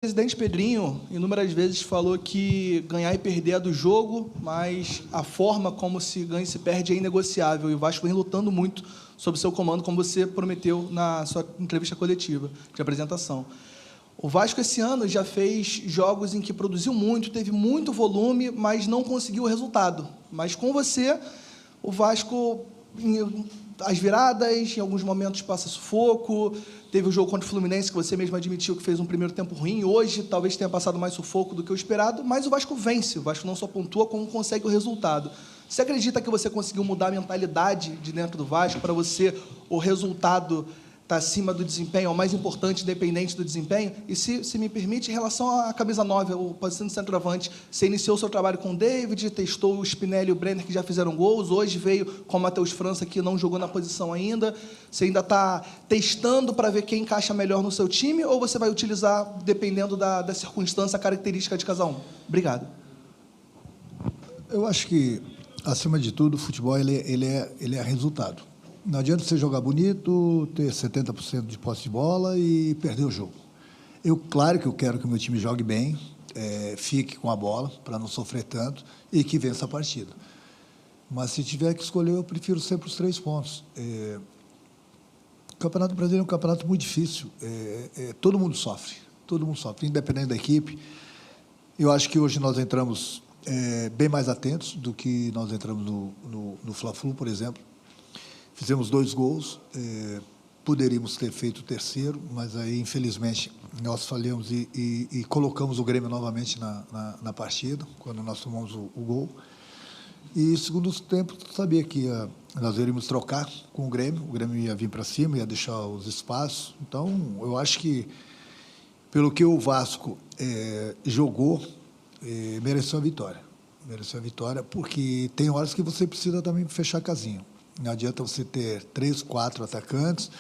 presidente Pedrinho inúmeras vezes falou que ganhar e perder é do jogo, mas a forma como se ganha e se perde é inegociável. E o Vasco vem lutando muito sob seu comando, como você prometeu na sua entrevista coletiva de apresentação. O Vasco, esse ano, já fez jogos em que produziu muito, teve muito volume, mas não conseguiu o resultado. Mas com você, o Vasco, às viradas, em alguns momentos passa sufoco. Teve o jogo contra o Fluminense, que você mesmo admitiu que fez um primeiro tempo ruim. Hoje, talvez tenha passado mais sufoco do que o esperado, mas o Vasco vence. O Vasco não só pontua, como consegue o resultado. Você acredita que você conseguiu mudar a mentalidade de dentro do Vasco para você o resultado está acima do desempenho, é o mais importante, independente do desempenho? E, se me permite, em relação à camisa 9, o posição de centroavante, você iniciou o seu trabalho com o David, testou o Spinelli e o Brenner, que já fizeram gols, hoje veio com o Matheus França, que não jogou na posição ainda. Você ainda está testando para ver quem encaixa melhor no seu time, ou você vai utilizar, dependendo da circunstância, a característica de cada um? Obrigado. Eu acho que, acima de tudo, o futebol ele é resultado. Não adianta você jogar bonito, ter 70% de posse de bola e perder o jogo. Claro que eu quero que o meu time jogue bem, fique com a bola, para não sofrer tanto, e que vença a partida. Mas, se tiver que escolher, eu prefiro sempre os 3 pontos. O Campeonato Brasileiro é um campeonato muito difícil. Todo mundo sofre, independente da equipe. Eu acho que hoje nós entramos bem mais atentos do que nós entramos no Fla-Flu, por exemplo. Fizemos 2 gols, poderíamos ter feito o terceiro, mas aí, infelizmente, nós falhamos e colocamos o Grêmio novamente na partida, quando nós tomamos o gol. E, segundo tempo, sabia que nós iríamos trocar com o Grêmio ia vir para cima, ia deixar os espaços. Então, eu acho que, pelo que o Vasco jogou, mereceu a vitória. Mereceu a vitória, porque tem horas que você precisa também fechar a casinha. Não adianta você ter 3, 4 atacantes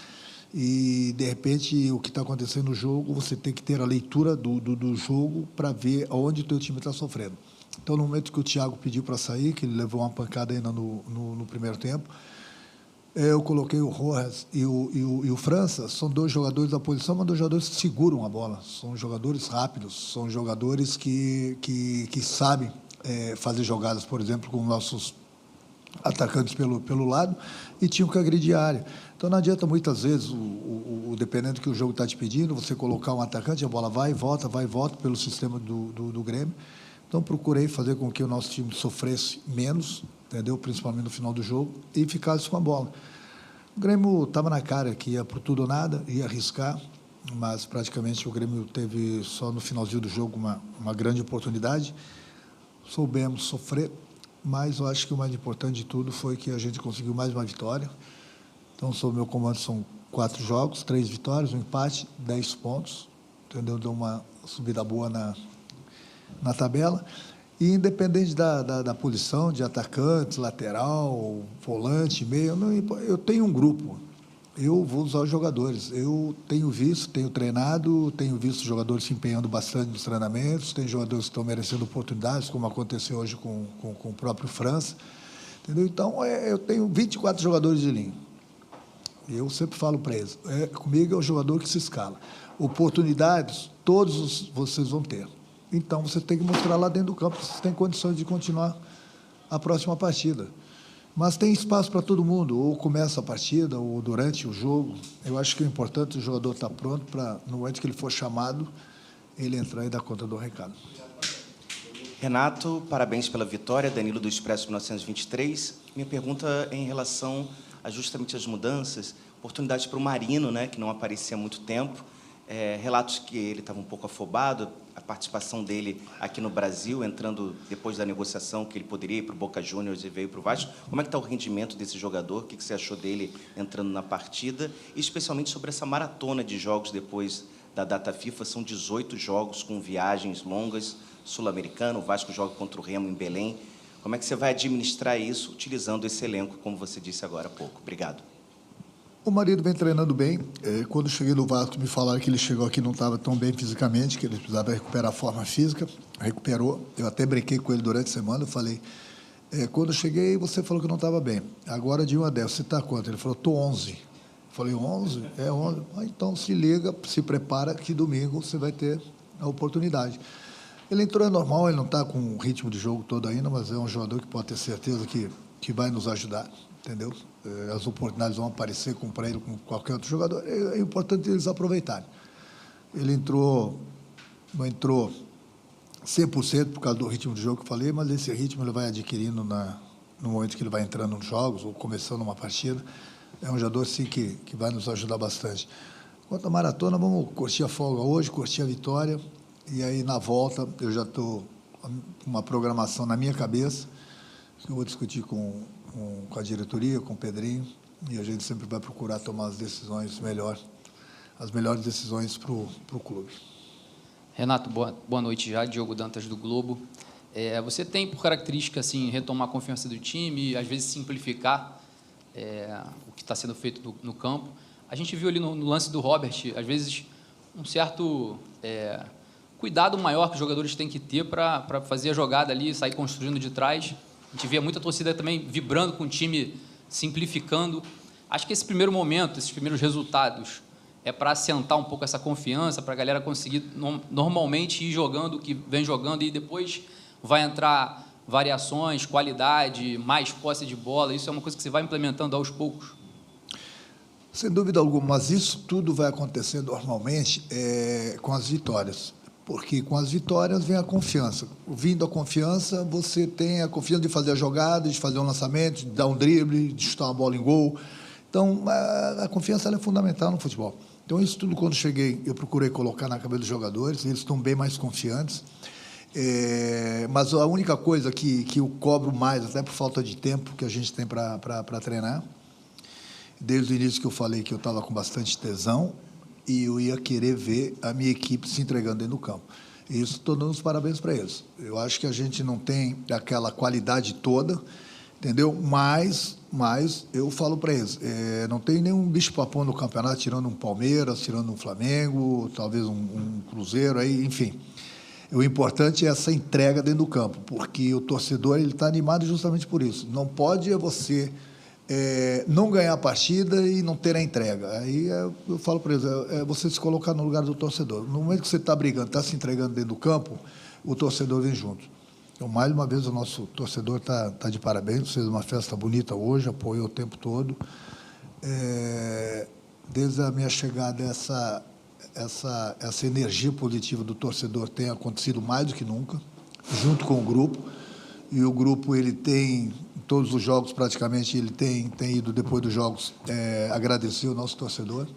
e, de repente, o que está acontecendo no jogo, você tem que ter a leitura do jogo para ver onde o teu time está sofrendo. Então, no momento que o Thiago pediu para sair, que ele levou uma pancada ainda no primeiro tempo, eu coloquei o Rojas e o França. São 2 jogadores da posição, mas 2 jogadores que seguram a bola. São jogadores rápidos, são jogadores que sabem fazer jogadas, por exemplo, com nossos atacantes pelo lado, e tinham que agredir a área. Então, não adianta, muitas vezes, dependendo do que o jogo está te pedindo, você colocar um atacante, a bola vai e volta pelo sistema do Grêmio. Então, procurei fazer com que o nosso time sofresse menos, entendeu? Principalmente no final do jogo, e ficasse com a bola. O Grêmio estava na cara que ia por tudo ou nada, ia arriscar, mas praticamente o Grêmio teve só no finalzinho do jogo uma grande oportunidade. Soubemos sofrer, mas eu acho que o mais importante de tudo foi que a gente conseguiu mais uma vitória. Então, sob meu comando, são 4 jogos, 3 vitórias, um empate, 10 pontos, entendeu? Deu uma subida boa na tabela. E, independente da posição de atacante, lateral, volante, meio, eu tenho um grupo. Eu vou usar os jogadores. Eu tenho treinado, tenho visto jogadores se empenhando bastante nos treinamentos, tem jogadores que estão merecendo oportunidades, como aconteceu hoje com o próprio França. Entendeu? Então, eu tenho 24 jogadores de linha. Eu sempre falo para eles, comigo é o jogador que se escala. Oportunidades, todos vocês vão ter. Então, você tem que mostrar lá dentro do campo se você tem condições de continuar a próxima partida. Mas tem espaço para todo mundo, ou começa a partida, ou durante o jogo. Eu acho que o importante é o jogador estar pronto para, no momento que ele for chamado, ele entrar e dar conta do recado. Renato, parabéns pela vitória. Danilo, do Expresso 1923. Minha pergunta é em relação a justamente as mudanças, oportunidades para o Marino, né, que não aparecia há muito tempo. Relatos que ele estava um pouco afobado, a participação dele aqui no Brasil, entrando depois da negociação, que ele poderia ir para o Boca Juniors e veio para o Vasco. Como é que está o rendimento desse jogador? O que você achou dele entrando na partida? E, especialmente, sobre essa maratona de jogos depois da data FIFA. São 18 jogos com viagens longas, sul-americano. O Vasco joga contra o Remo em Belém. Como é que você vai administrar isso, utilizando esse elenco, como você disse agora há pouco? Obrigado. O marido vem treinando bem. Quando eu cheguei no Vasco, me falaram que ele chegou aqui e não estava tão bem fisicamente, que ele precisava recuperar a forma física. Recuperou. Eu até brinquei com ele durante a semana. Eu falei, quando eu cheguei, você falou que não estava bem. Agora, de 1 a 10, você está quanto? Ele falou, estou 11. Eu falei, 11? 11. Então, se liga, se prepara, que domingo você vai ter a oportunidade. Ele entrou, é normal, ele não está com o ritmo de jogo todo ainda, mas é um jogador que pode ter certeza que vai nos ajudar, entendeu? As oportunidades vão aparecer para ele, com qualquer outro jogador. É importante eles aproveitarem. Ele não entrou 100% por causa do ritmo de jogo que eu falei, mas esse ritmo ele vai adquirindo no momento que ele vai entrando nos jogos ou começando uma partida. É um jogador, sim, que vai nos ajudar bastante. Quanto à maratona, vamos curtir a folga hoje, curtir a vitória. E aí, na volta, eu já estou com uma programação na minha cabeça, que eu vou discutir com a diretoria, com o Pedrinho, e a gente sempre vai procurar tomar as melhores decisões para o clube. Renato, boa noite já, Diogo Dantas, do Globo. Você tem, por característica, assim, retomar a confiança do time, às vezes simplificar o que está sendo feito no campo. A gente viu ali no lance do Robert, às vezes, um certo cuidado maior que os jogadores têm que ter para fazer a jogada ali, sair construindo de trás. A gente via muita torcida também vibrando com o time, simplificando. Acho que esse primeiro momento, esses primeiros resultados, é para assentar um pouco essa confiança, para a galera conseguir normalmente ir jogando o que vem jogando e depois vai entrar variações, qualidade, mais posse de bola. Isso é uma coisa que você vai implementando aos poucos? Sem dúvida alguma, mas isso tudo vai acontecer normalmente com as vitórias. Porque com as vitórias vem a confiança. Vindo a confiança, você tem a confiança de fazer a jogada, de fazer um lançamento, de dar um drible, de chutar uma bola em gol. Então, a confiança ela é fundamental no futebol. Então, isso tudo, quando cheguei, eu procurei colocar na cabeça dos jogadores, eles estão bem mais confiantes. Mas a única coisa que eu cobro mais, até por falta de tempo que a gente tem para treinar, desde o início que eu falei que eu estava com bastante tesão, e eu ia querer ver a minha equipe se entregando dentro do campo. E isso, estou dando os parabéns para eles. Eu acho que a gente não tem aquela qualidade toda, entendeu? Mas eu falo para eles, não tem nenhum bicho-papão no campeonato, tirando um Palmeiras, tirando um Flamengo, talvez um Cruzeiro, aí, enfim. O importante é essa entrega dentro do campo, porque o torcedor está animado justamente por isso. Não pode você não ganhar a partida e não ter a entrega. Aí eu falo para eles, você se colocar no lugar do torcedor. No momento que você está brigando, está se entregando dentro do campo, o torcedor vem junto. Então, mais uma vez, o nosso torcedor está de parabéns, fez uma festa bonita hoje, apoiou o tempo todo. Desde a minha chegada, essa energia positiva do torcedor tem acontecido mais do que nunca, junto com o grupo. E o grupo, ele tem, em todos os jogos, praticamente, ele tem ido, depois dos jogos, agradecer o nosso torcedor.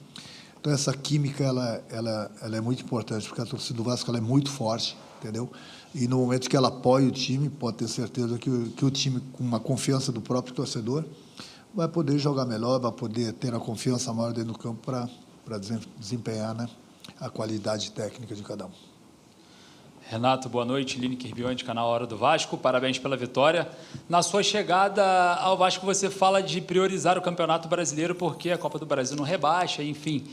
Então, essa química, ela é muito importante, porque a torcida do Vasco ela é muito forte, entendeu? E no momento que ela apoia o time, pode ter certeza que o time, com uma confiança do próprio torcedor, vai poder jogar melhor, vai poder ter a confiança maior dentro do campo para desempenhar, né, a qualidade técnica de cada um. Renato, boa noite. Lineker Bionde, canal Hora do Vasco. Parabéns pela vitória. Na sua chegada ao Vasco, você fala de priorizar o Campeonato Brasileiro porque a Copa do Brasil não rebaixa, enfim,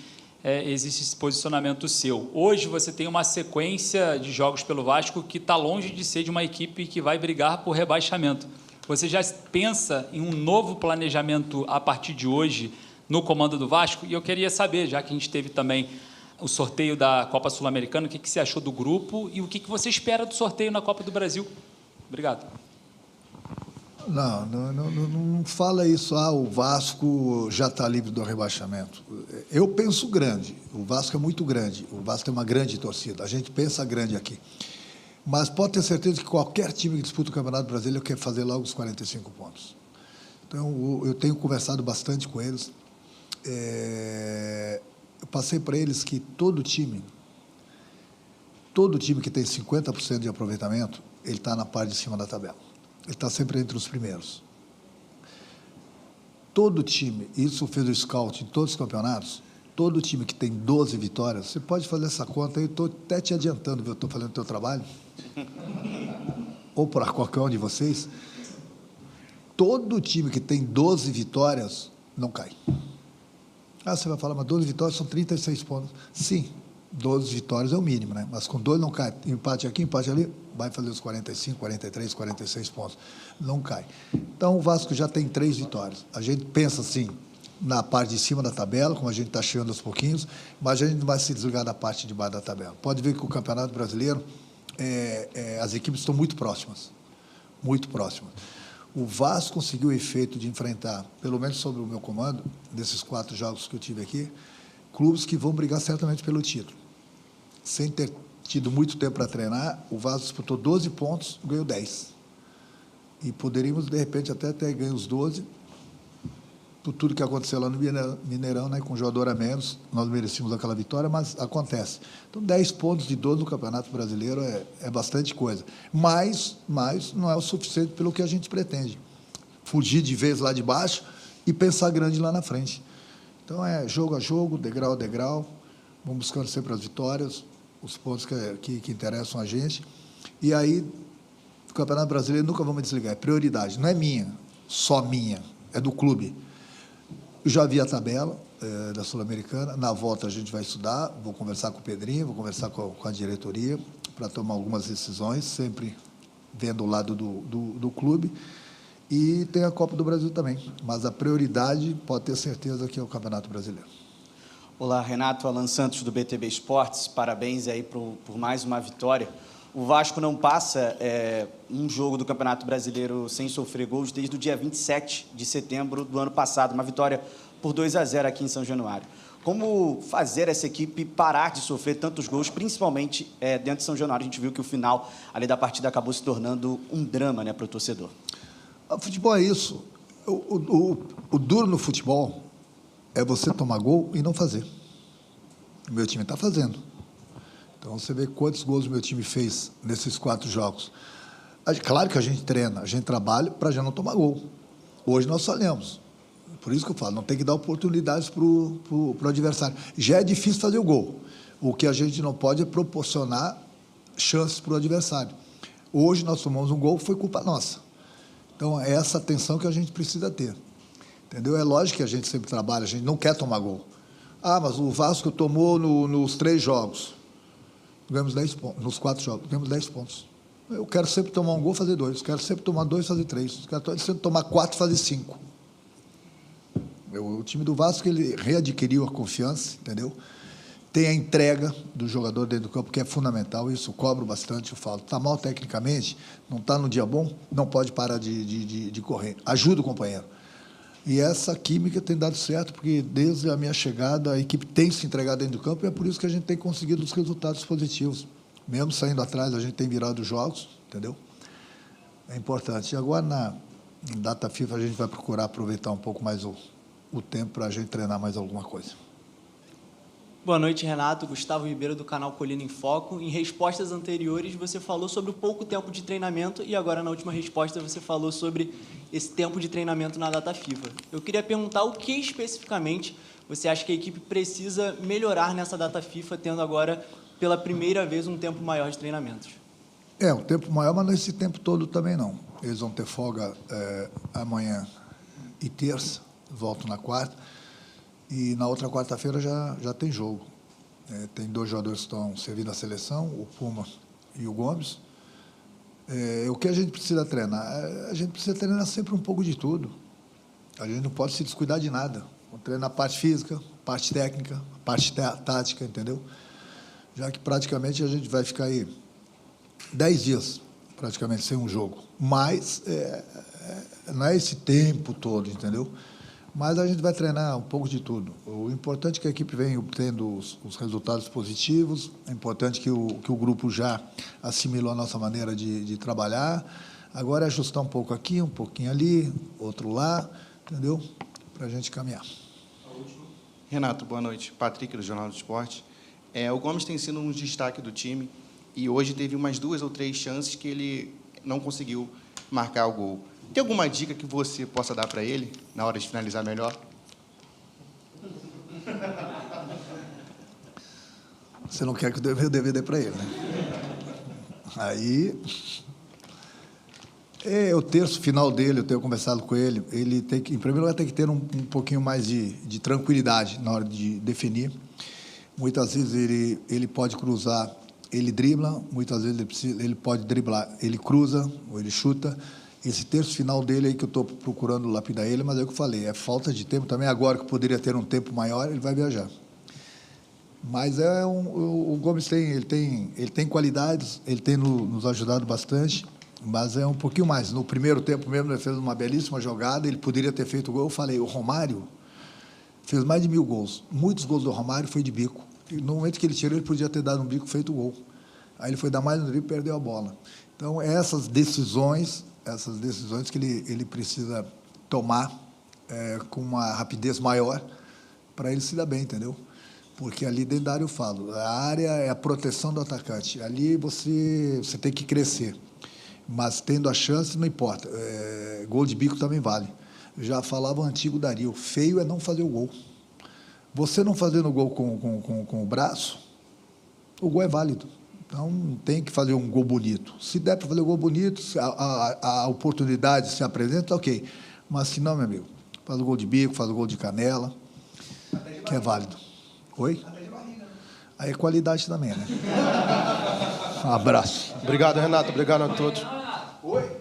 existe esse posicionamento seu. Hoje você tem uma sequência de jogos pelo Vasco que está longe de ser de uma equipe que vai brigar por rebaixamento. Você já pensa em um novo planejamento a partir de hoje no comando do Vasco? E eu queria saber, já que a gente teve também o sorteio da Copa Sul-Americana, o que você achou do grupo e o que você espera do sorteio na Copa do Brasil? Obrigado. Não fala isso, o Vasco já está livre do rebaixamento. Eu penso grande, o Vasco é muito grande, o Vasco tem uma grande torcida, a gente pensa grande aqui. Mas pode ter certeza que qualquer time que disputa o Campeonato Brasileiro quer fazer logo os 45 pontos. Então, eu tenho conversado bastante com eles. Eu passei para eles que todo time que tem 50% de aproveitamento, ele está na parte de cima da tabela. Ele está sempre entre os primeiros. Todo time, isso fez o scout em todos os campeonatos, todo time que tem 12 vitórias, você pode fazer essa conta, eu estou até te adiantando, eu estou fazendo o teu trabalho, ou para qualquer um de vocês, todo time que tem 12 vitórias não cai. Você vai falar, mas 12 vitórias são 36 pontos. Sim, 12 vitórias é o mínimo, né? Mas com 2 não cai. Empate aqui, empate ali, vai fazer os 45, 43, 46 pontos. Não cai. Então, o Vasco já tem 3 vitórias. A gente pensa assim, na parte de cima da tabela, como a gente está chegando aos pouquinhos, mas a gente não vai se desligar da parte de baixo da tabela. Pode ver que o Campeonato Brasileiro, as equipes estão muito próximas, muito próximas. O Vasco conseguiu o efeito de enfrentar, pelo menos sob o meu comando, desses 4 jogos que eu tive aqui, clubes que vão brigar certamente pelo título. Sem ter tido muito tempo para treinar, o Vasco disputou 12 pontos, ganhou 10. E poderíamos, de repente, até ter ganho os 12, por tudo que aconteceu lá no Mineirão, né, com um jogador a menos, nós merecíamos aquela vitória, mas acontece. Então, 10 pontos de 12 no Campeonato Brasileiro é bastante coisa. Mas não é o suficiente pelo que a gente pretende. Fugir de vez lá de baixo e pensar grande lá na frente. Então, é jogo a jogo, degrau a degrau, vamos buscando sempre as vitórias, os pontos que interessam a gente. E aí, o Campeonato Brasileiro nunca vamos desligar, é prioridade. Não é minha, só minha, é do clube. Eu já vi a tabela da Sul-Americana, na volta a gente vai estudar, vou conversar com o Pedrinho, vou conversar com a diretoria para tomar algumas decisões, sempre vendo o lado do clube. E tem a Copa do Brasil também, mas a prioridade, pode ter certeza, que é o Campeonato Brasileiro. Olá, Renato, Alan Santos, do BTB Esportes, parabéns aí por mais uma vitória. O Vasco não passa um jogo do Campeonato Brasileiro sem sofrer gols desde o dia 27 de setembro do ano passado, uma vitória por 2-0 aqui em São Januário. Como fazer essa equipe parar de sofrer tantos gols, principalmente dentro de São Januário? A gente viu que o final ali da partida acabou se tornando um drama, né, para o torcedor. O futebol é isso. O duro no futebol é você tomar gol e não fazer. O meu time está fazendo. Então, você vê quantos gols o meu time fez nesses 4 jogos. Claro que a gente treina, a gente trabalha para já não tomar gol. Hoje nós falhamos. Por isso que eu falo, não tem que dar oportunidades para o adversário. Já é difícil fazer o gol. O que a gente não pode é proporcionar chances para o adversário. Hoje nós tomamos um gol, foi culpa nossa. Então, é essa atenção que a gente precisa ter. Entendeu? É lógico que a gente sempre trabalha, a gente não quer tomar gol. Ah, mas o Vasco tomou nos 3 jogos. Ganhamos 10 pontos, nos 4 jogos, ganhamos 10 pontos. Eu quero sempre tomar um gol, fazer 2. Quero sempre tomar 2, fazer 3. Quero sempre tomar 4, fazer 5. O time do Vasco, ele readquiriu a confiança, entendeu? Tem a entrega do jogador dentro do campo, que é fundamental. Isso eu cobro bastante, eu falo. Está mal tecnicamente, não está no dia bom, não pode parar de correr. Ajuda o companheiro. E essa química tem dado certo, porque desde a minha chegada a equipe tem se entregado dentro do campo e é por isso que a gente tem conseguido os resultados positivos. Mesmo saindo atrás, a gente tem virado os jogos, entendeu? É importante. E agora, na data FIFA, a gente vai procurar aproveitar um pouco mais o tempo para a gente treinar mais alguma coisa. Boa noite, Renato. Gustavo Ribeiro, do canal Colina em Foco. Em respostas anteriores, você falou sobre o pouco tempo de treinamento e agora, na última resposta, você falou sobre esse tempo de treinamento na data FIFA. Eu queria perguntar o que, especificamente, você acha que a equipe precisa melhorar nessa data FIFA, tendo agora, pela primeira vez, um tempo maior de treinamentos? Um tempo maior, mas não esse tempo todo também não. Eles vão ter folga amanhã e terça, voltam na quarta. E na outra quarta-feira já tem jogo. Tem 2 jogadores que estão servindo a seleção, o Puma e o Gomes. O que a gente precisa treinar? A gente precisa treinar sempre um pouco de tudo. A gente não pode se descuidar de nada. Vamos treinar a parte física, parte técnica, parte tática, entendeu? Já que praticamente a gente vai ficar aí 10 dias praticamente sem um jogo. Mas não é esse tempo todo, entendeu? Mas a gente vai treinar um pouco de tudo. O importante é que a equipe venha obtendo os resultados positivos, é importante que o grupo já assimilou a nossa maneira de trabalhar. Agora é ajustar um pouco aqui, um pouquinho ali, outro lá, entendeu? Para a gente caminhar. Renato, boa noite. Patrick, do Jornal do Esporte. O Gomes tem sido um destaque do time e hoje teve umas 2 ou 3 chances que ele não conseguiu marcar o gol. Tem alguma dica que você possa dar para ele na hora de finalizar melhor? Você não quer que eu dê o DVD para ele, né? Aí, o terço final dele, eu tenho conversado com ele, ele tem que, em primeiro lugar, tem que ter um pouquinho mais de tranquilidade na hora de definir. Muitas vezes ele pode cruzar, ele dribla, muitas vezes ele pode driblar, ele cruza ou ele chuta. esse terço final dele aí que eu estou procurando lapidar ele, mas é o que eu falei, é falta de tempo também. Agora que poderia ter um tempo maior, ele vai viajar. Mas o Gomes ele tem qualidades, ele tem nos ajudado bastante, mas é um pouquinho mais. No primeiro tempo mesmo, ele fez uma belíssima jogada, ele poderia ter feito o gol. Eu falei, o Romário fez mais de 1000 gols. Muitos gols do Romário foi de bico. E no momento que ele tirou, ele podia ter dado um bico, feito o gol. Aí ele foi dar mais um drible e perdeu a bola. Então, essas decisões que ele precisa tomar com uma rapidez maior para ele se dar bem, entendeu? Porque ali dentro da área eu falo, a área é a proteção do atacante. Ali você tem que crescer. Mas tendo a chance, não importa. Gol de bico também vale. Já falava o antigo Dario, feio é não fazer o gol. Você não fazendo o gol com o braço, o gol é válido. Então, tem que fazer um gol bonito. Se der para fazer um gol bonito, a oportunidade se apresenta, ok. Mas se não, meu amigo, faz o gol de bico, faz o gol de canela, que é válido. Oi? Aí é qualidade também, né? Um abraço. Obrigado, Renato. Obrigado a todos. Oi?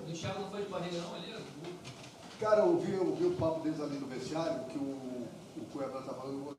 Cara, eu vi o papo deles ali no vestiário, que o Cuiabá está falando.